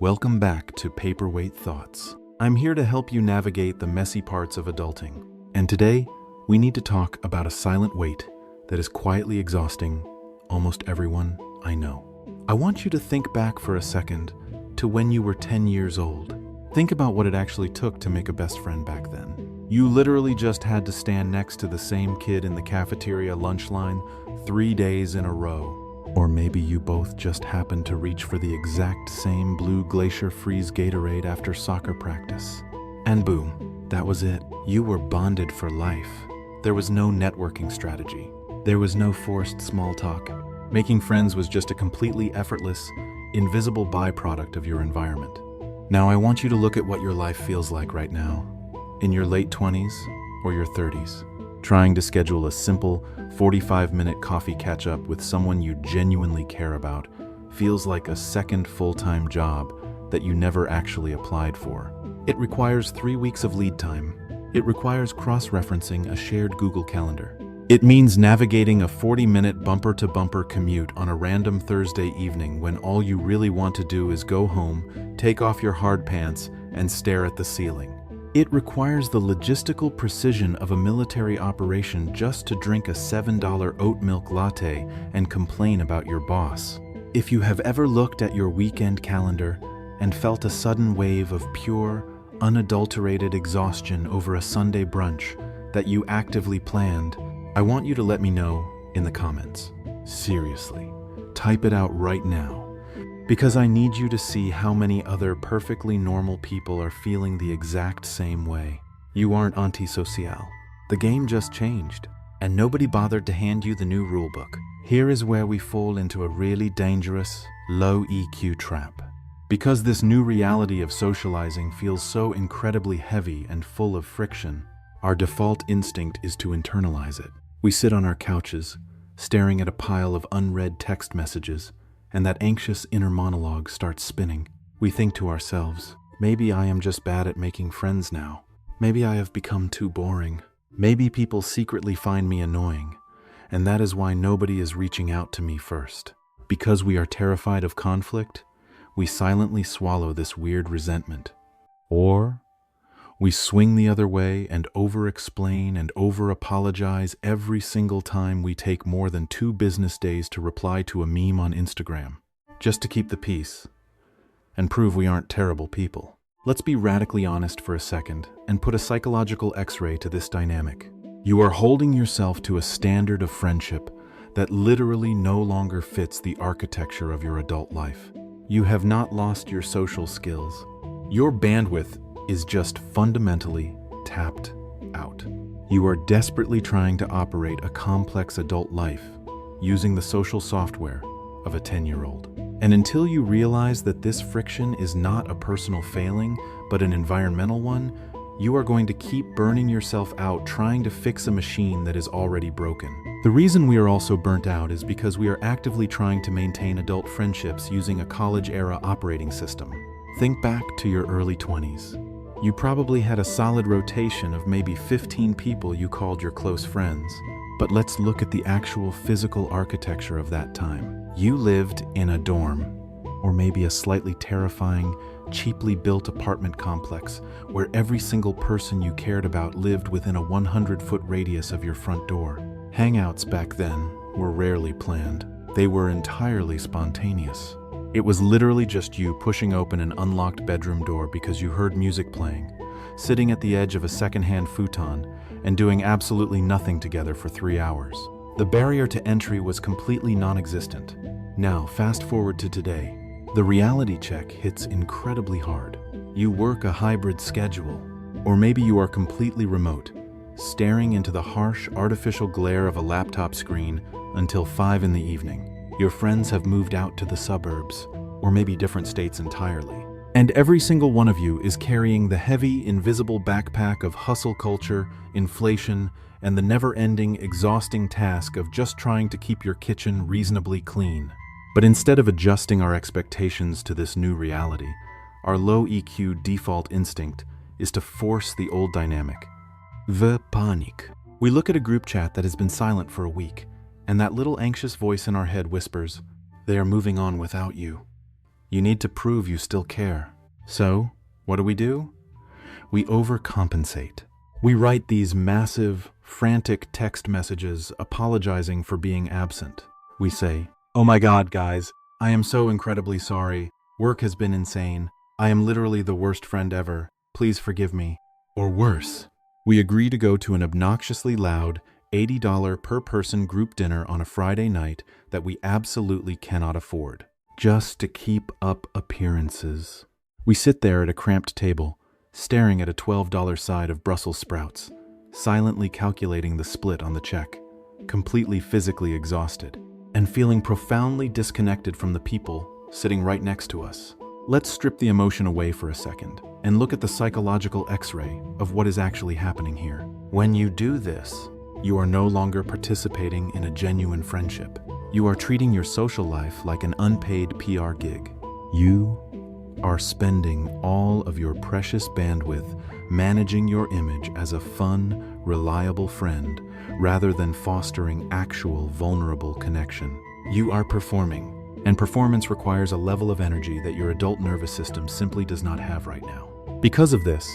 Welcome back to Paperweight Thoughts. I'm here to help you navigate the messy parts of adulting. And today, we need to talk about a silent weight that is quietly exhausting almost everyone I know. I want you to think back for a second to when you were 10 years old. Think about what it actually took to make a best friend back then. You literally just had to stand next to the same kid in the cafeteria lunch line 3 days in a row. Or maybe you both just happened to reach for the exact same blue Glacier Freeze Gatorade after soccer practice. And boom, that was it. You were bonded for life. There was no networking strategy. There was no forced small talk. Making friends was just a completely effortless, invisible byproduct of your environment. Now I want you to look at what your life feels like right now, in your late 20s or your 30s. Trying to schedule a simple 45-minute coffee catch-up with someone you genuinely care about feels like a second full-time job that you never actually applied for. It requires 3 weeks of lead time. It requires cross-referencing a shared Google Calendar. It means navigating a 40-minute bumper-to-bumper commute on a random Thursday evening when all you really want to do is go home, take off your hard pants, and stare at the ceiling. It requires the logistical precision of a military operation just to drink a $7 oat milk latte and complain about your boss. If you have ever looked at your weekend calendar and felt a sudden wave of pure, unadulterated exhaustion over a Sunday brunch that you actively planned, I want you to let me know in the comments. Seriously, type it out right now. Because I need you to see how many other perfectly normal people are feeling the exact same way. You aren't antisocial. The game just changed, and nobody bothered to hand you the new rulebook. Here is where we fall into a really dangerous, low EQ trap. Because this new reality of socializing feels so incredibly heavy and full of friction, our default instinct is to internalize it. We sit on our couches, staring at a pile of unread text messages, and that anxious inner monologue starts spinning. We think to ourselves, maybe I am just bad at making friends now. Maybe I have become too boring. Maybe people secretly find me annoying, and that is why nobody is reaching out to me first. Because we are terrified of conflict, we silently swallow this weird resentment. Or we swing the other way and over-explain and over-apologize every single time we take more than 2 business days to reply to a meme on Instagram, just to keep the peace and prove we aren't terrible people. Let's be radically honest for a second and put a psychological X-ray to this dynamic. You are holding yourself to a standard of friendship that literally no longer fits the architecture of your adult life. You have not lost your social skills. Your bandwidth is just fundamentally tapped out. You are desperately trying to operate a complex adult life using the social software of a 10-year-old. And until you realize that this friction is not a personal failing, but an environmental one, you are going to keep burning yourself out trying to fix a machine that is already broken. The reason we are also burnt out is because we are actively trying to maintain adult friendships using a college-era operating system. Think back to your early 20s. You probably had a solid rotation of maybe 15 people you called your close friends. But let's look at the actual physical architecture of that time. You lived in a dorm, or maybe a slightly terrifying, cheaply built apartment complex where every single person you cared about lived within a 100-foot radius of your front door. Hangouts back then were rarely planned. They were entirely spontaneous. It was literally just you pushing open an unlocked bedroom door because you heard music playing, sitting at the edge of a secondhand futon, and doing absolutely nothing together for 3 hours. The barrier to entry was completely non-existent. Now, fast forward to today. The reality check hits incredibly hard. You work a hybrid schedule, or maybe you are completely remote, staring into the harsh, artificial glare of a laptop screen until 5 in the evening. Your friends have moved out to the suburbs, or maybe different states entirely. And every single one of you is carrying the heavy, invisible backpack of hustle culture, inflation, and the never-ending, exhausting task of just trying to keep your kitchen reasonably clean. But instead of adjusting our expectations to this new reality, our low EQ default instinct is to force the old dynamic. The panic. We look at a group chat that has been silent for a week, and that little anxious voice in our head whispers, "They are moving on without you." You need to prove you still care. So, what do? We overcompensate. We write these massive, frantic text messages apologizing for being absent. We say, "Oh my God, guys, I am so incredibly sorry. Work has been insane. I am literally the worst friend ever. Please forgive me." Or worse, we agree to go to an obnoxiously loud, $80 per person group dinner on a Friday night that we absolutely cannot afford, just to keep up appearances. We sit there at a cramped table, staring at a $12 side of Brussels sprouts, silently calculating the split on the check, completely physically exhausted, and feeling profoundly disconnected from the people sitting right next to us. Let's strip the emotion away for a second and look at the psychological X-ray of what is actually happening here. When you do this, you are no longer participating in a genuine friendship. You are treating your social life like an unpaid PR gig. You are spending all of your precious bandwidth managing your image as a fun, reliable friend rather than fostering actual vulnerable connection. You are performing, and performance requires a level of energy that your adult nervous system simply does not have right now. Because of this,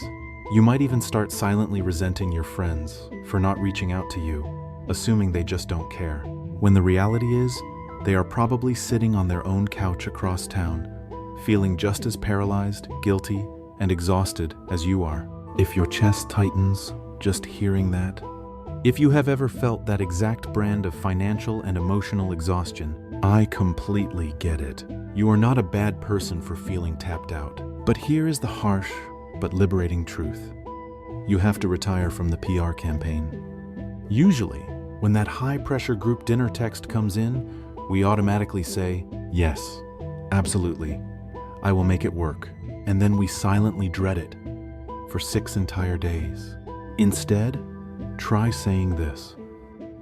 you might even start silently resenting your friends for not reaching out to you, assuming they just don't care, when the reality is they are probably sitting on their own couch across town, feeling just as paralyzed, guilty, and exhausted as you are. If your chest tightens just hearing that, if you have ever felt that exact brand of financial and emotional exhaustion, I completely get it. You are not a bad person for feeling tapped out. But here is the harsh but liberating truth. You have to retire from the PR campaign. Usually, when that high-pressure group dinner text comes in, we automatically say, "Yes, absolutely, I will make it work." And then we silently dread it for 6 entire days. Instead, try saying this.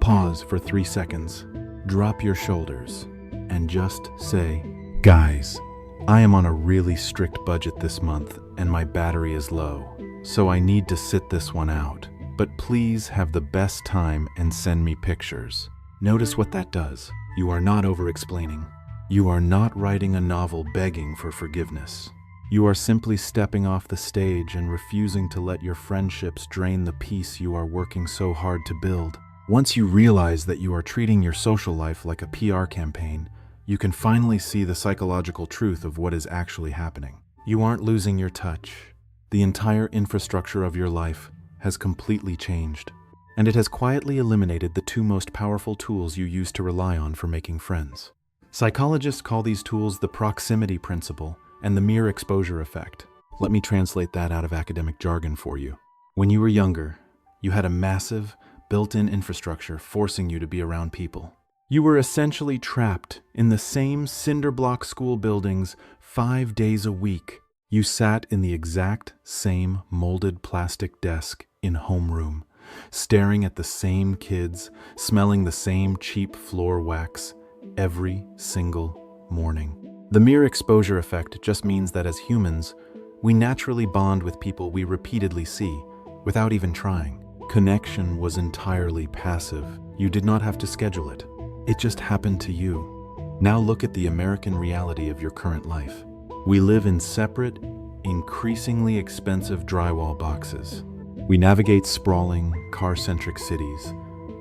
Pause for 3 seconds, drop your shoulders, and just say, "Guys, I am on a really strict budget this month and my battery is low, so I need to sit this one out. But please have the best time and send me pictures." Notice what that does. You are not over-explaining. You are not writing a novel begging for forgiveness. You are simply stepping off the stage and refusing to let your friendships drain the peace you are working so hard to build. Once you realize that you are treating your social life like a PR campaign, you can finally see the psychological truth of what is actually happening. You aren't losing your touch. The entire infrastructure of your life has completely changed, and it has quietly eliminated the 2 most powerful tools you used to rely on for making friends. Psychologists call these tools the proximity principle and the mere exposure effect. Let me translate that out of academic jargon for you. When you were younger, you had a massive, built-in infrastructure forcing you to be around people. You were essentially trapped in the same cinder block school buildings 5 days a week. You sat in the exact same molded plastic desk in homeroom, staring at the same kids, smelling the same cheap floor wax every single morning. The mere exposure effect just means that as humans, we naturally bond with people we repeatedly see, without even trying. Connection was entirely passive. You did not have to schedule it. It just happened to you. Now look at the American reality of your current life. We live in separate, increasingly expensive drywall boxes. We navigate sprawling, car-centric cities,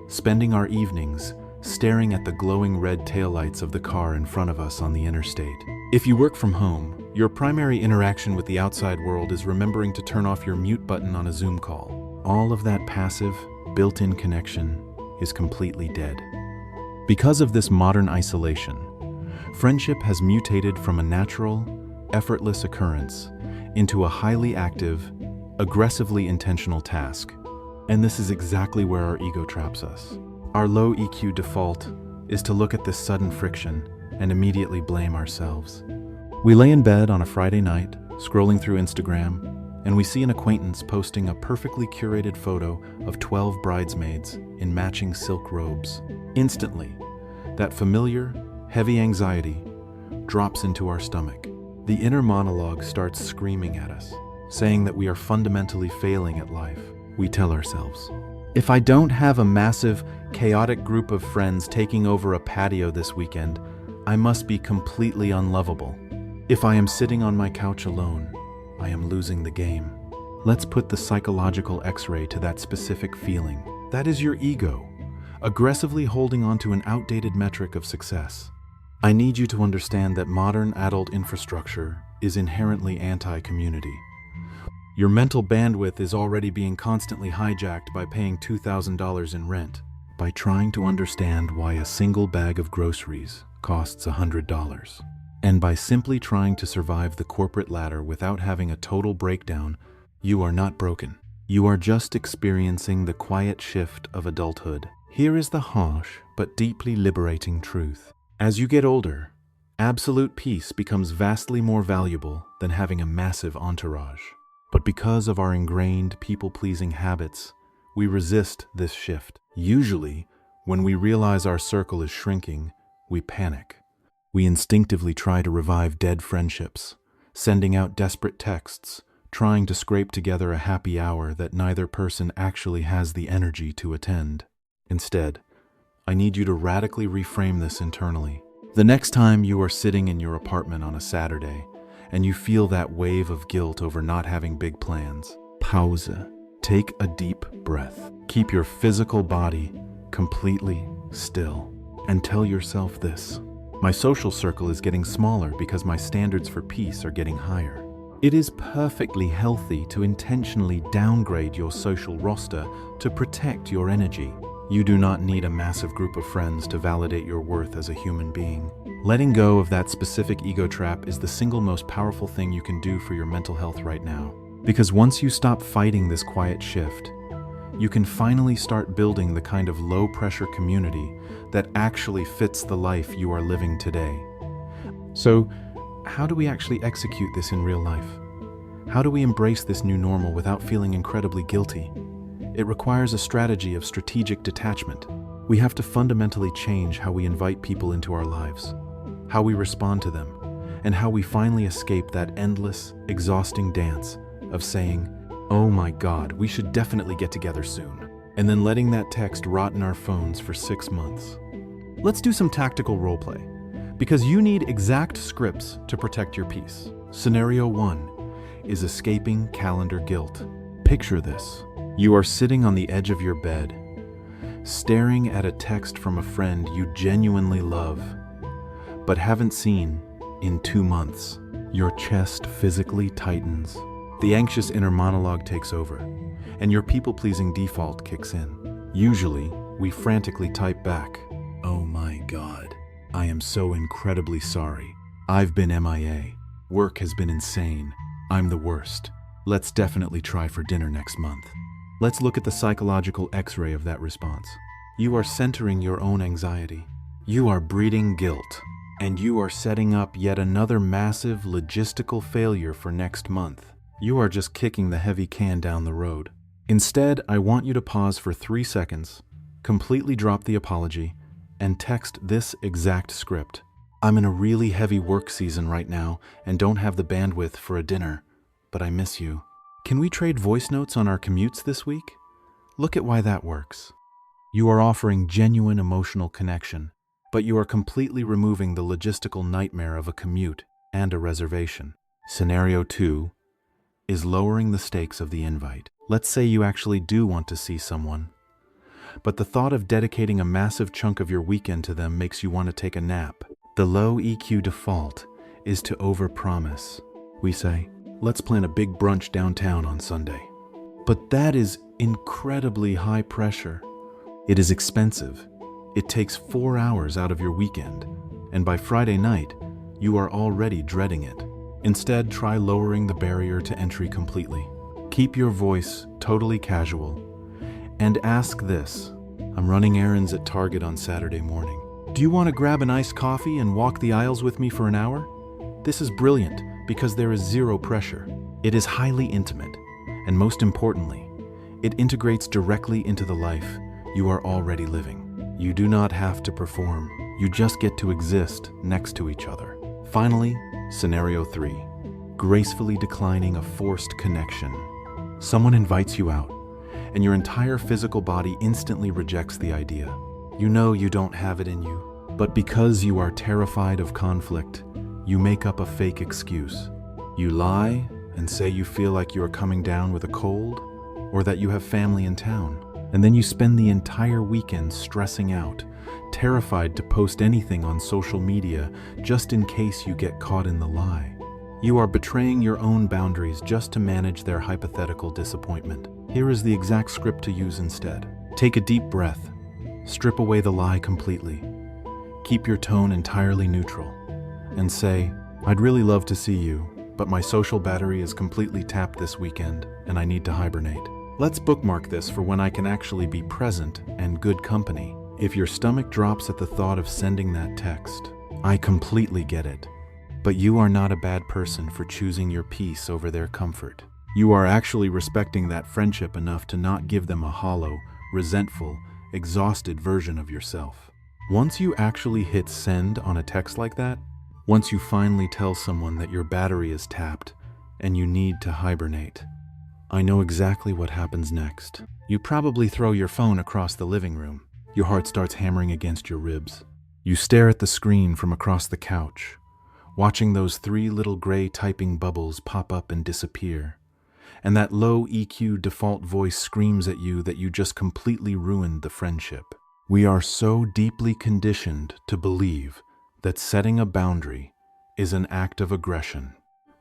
spending our evenings staring at the glowing red taillights of the car in front of us on the interstate. If you work from home, your primary interaction with the outside world is remembering to turn off your mute button on a Zoom call. All of that passive, built-in connection is completely dead. Because of this modern isolation, friendship has mutated from a natural, effortless occurrence into a highly active, aggressively intentional task. And this is exactly where our ego traps us. Our low EQ default is to look at this sudden friction and immediately blame ourselves. We lay in bed on a Friday night, scrolling through Instagram, and we see an acquaintance posting a perfectly curated photo of 12 bridesmaids in matching silk robes. Instantly, that familiar, heavy anxiety drops into our stomach. The inner monologue starts screaming at us, saying that we are fundamentally failing at life. We tell ourselves, "If I don't have a massive, chaotic group of friends taking over a patio this weekend, I must be completely unlovable." If I am sitting on my couch alone, I am losing the game. Let's put the psychological X-ray to that specific feeling. That is your ego, aggressively holding onto an outdated metric of success. I need you to understand that modern adult infrastructure is inherently anti-community. Your mental bandwidth is already being constantly hijacked by paying $2,000 in rent, by trying to understand why a single bag of groceries costs $100, and by simply trying to survive the corporate ladder without having a total breakdown. You are not broken. You are just experiencing the quiet shift of adulthood. Here is the harsh but deeply liberating truth. As you get older, absolute peace becomes vastly more valuable than having a massive entourage. But because of our ingrained people-pleasing habits, we resist this shift. Usually, when we realize our circle is shrinking, we panic. We instinctively try to revive dead friendships, sending out desperate texts, trying to scrape together a happy hour that neither person actually has the energy to attend. Instead, I need you to radically reframe this internally. The next time you are sitting in your apartment on a Saturday and you feel that wave of guilt over not having big plans, pause, take a deep breath, keep your physical body completely still, and tell yourself this: my social circle is getting smaller because my standards for peace are getting higher. It is perfectly healthy to intentionally downgrade your social roster to protect your energy. You do not need a massive group of friends to validate your worth as a human being. Letting go of that specific ego trap is the single most powerful thing you can do for your mental health right now. Because once you stop fighting this quiet shift, you can finally start building the kind of low-pressure community that actually fits the life you are living today. So, how do we actually execute this in real life? How do we embrace this new normal without feeling incredibly guilty? It requires a strategy of strategic detachment. We have to fundamentally change how we invite people into our lives, how we respond to them, and how we finally escape that endless, exhausting dance of saying, "Oh my God, we should definitely get together soon," and then letting that text rot in our phones for 6 months. Let's do some tactical roleplay, because you need exact scripts to protect your peace. Scenario 1 is escaping calendar guilt. Picture this. You are sitting on the edge of your bed, staring at a text from a friend you genuinely love, but haven't seen in 2 months. Your chest physically tightens. The anxious inner monologue takes over, and your people-pleasing default kicks in. Usually, we frantically type back, "Oh my God, I am so incredibly sorry. I've been MIA. Work has been insane. I'm the worst. Let's definitely try for dinner next month." Let's look at the psychological X-ray of that response. You are centering your own anxiety. You are breeding guilt, and you are setting up yet another massive logistical failure for next month. You are just kicking the heavy can down the road. Instead, I want you to pause for 3 seconds, completely drop the apology, and text this exact script. "I'm in a really heavy work season right now and don't have the bandwidth for a dinner, but I miss you. Can we trade voice notes on our commutes this week?" Look at why that works. You are offering genuine emotional connection, but you are completely removing the logistical nightmare of a commute and a reservation. Scenario 2 is lowering the stakes of the invite. Let's say you actually do want to see someone, but the thought of dedicating a massive chunk of your weekend to them makes you want to take a nap. The low EQ default is to overpromise. We say, "Let's plan a big brunch downtown on Sunday." But that is incredibly high pressure. It is expensive. It takes 4 hours out of your weekend, and by Friday night, you are already dreading it. Instead, try lowering the barrier to entry completely. Keep your voice totally casual, and ask this: "I'm running errands at Target on Saturday morning. Do you want to grab an iced coffee and walk the aisles with me for an hour?" This is brilliant because there is zero pressure. It is highly intimate, and most importantly, it integrates directly into the life you are already living. You do not have to perform. You just get to exist next to each other. Finally, scenario 3, gracefully declining a forced connection. Someone invites you out, and your entire physical body instantly rejects the idea. You know you don't have it in you, but because you are terrified of conflict, You make up a fake excuse. You lie and say you feel like you are coming down with a cold or that you have family in town. And then you spend the entire weekend stressing out, terrified to post anything on social media just in case you get caught in the lie. You are betraying your own boundaries just to manage their hypothetical disappointment. Here is the exact script to use instead. Take a deep breath. Strip away the lie completely. Keep your tone entirely neutral. And say, "I'd really love to see you, but my social battery is completely tapped this weekend and I need to hibernate. Let's bookmark this for when I can actually be present and good company." If your stomach drops at the thought of sending that text, I completely get it. But you are not a bad person for choosing your peace over their comfort. You are actually respecting that friendship enough to not give them a hollow, resentful, exhausted version of yourself. Once you actually hit send on a text like that, once you finally tell someone that your battery is tapped and you need to hibernate, I know exactly what happens next. You probably throw your phone across the living room. Your heart starts hammering against your ribs. You stare at the screen from across the couch, watching those 3 little gray typing bubbles pop up and disappear. And that low EQ default voice screams at you that you just completely ruined the friendship. We are so deeply conditioned to believe that setting a boundary is an act of aggression.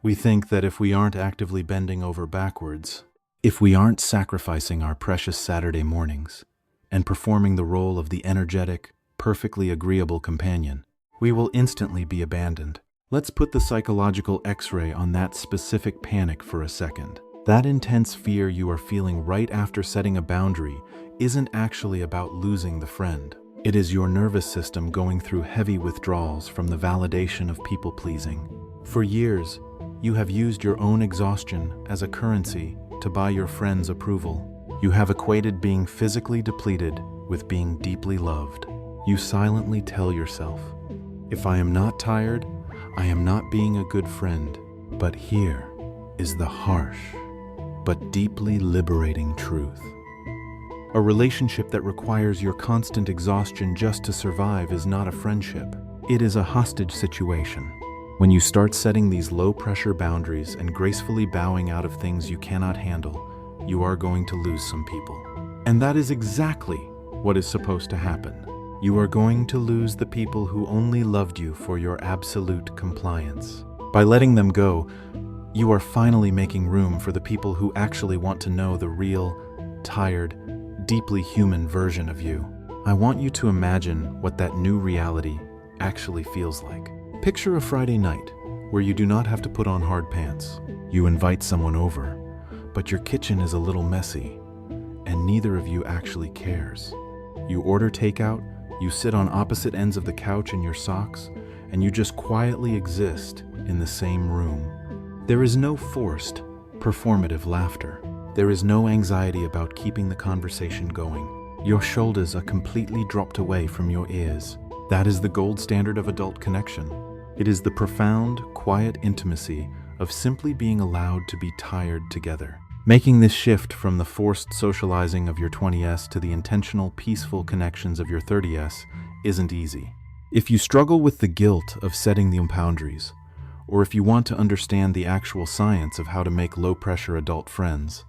We think that if we aren't actively bending over backwards, if we aren't sacrificing our precious Saturday mornings and performing the role of the energetic, perfectly agreeable companion, we will instantly be abandoned. Let's put the psychological X-ray on that specific panic for a second. That intense fear you are feeling right after setting a boundary isn't actually about losing the friend. It is your nervous system going through heavy withdrawals from the validation of people-pleasing. For years, you have used your own exhaustion as a currency to buy your friends' approval. You have equated being physically depleted with being deeply loved. You silently tell yourself, "If I am not tired, I am not being a good friend." But here is the harsh, but deeply liberating truth. A relationship that requires your constant exhaustion just to survive is not a friendship. It is a hostage situation. When you start setting these low-pressure boundaries and gracefully bowing out of things you cannot handle, you are going to lose some people. And that is exactly what is supposed to happen. You are going to lose the people who only loved you for your absolute compliance. By letting them go, you are finally making room for the people who actually want to know the real, tired, deeply human version of you. I want you to imagine what that new reality actually feels like. Picture a Friday night where you do not have to put on hard pants. You invite someone over, but your kitchen is a little messy, and neither of you actually cares. You order takeout, you sit on opposite ends of the couch in your socks, and you just quietly exist in the same room. There is no forced, performative laughter. There is no anxiety about keeping the conversation going. Your shoulders are completely dropped away from your ears. That is the gold standard of adult connection. It is the profound, quiet intimacy of simply being allowed to be tired together. Making this shift from the forced socializing of your 20s to the intentional, peaceful connections of your 30s isn't easy. If you struggle with the guilt of setting the boundaries, or if you want to understand the actual science of how to make low-pressure adult friends,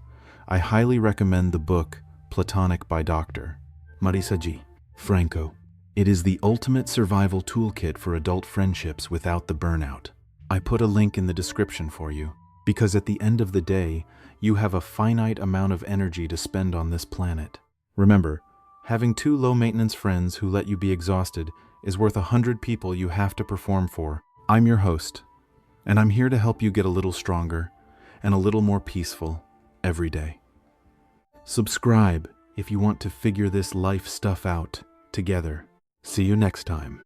I highly recommend the book Platonic by Dr. Marisa G. Franco. It is the ultimate survival toolkit for adult friendships without the burnout. I put a link in the description for you, because at the end of the day, you have a finite amount of energy to spend on this planet. Remember, having 2 low-maintenance friends who let you be exhausted is worth 100 people you have to perform for. I'm your host, and I'm here to help you get a little stronger and a little more peaceful every day. Subscribe if you want to figure this life stuff out together. See you next time.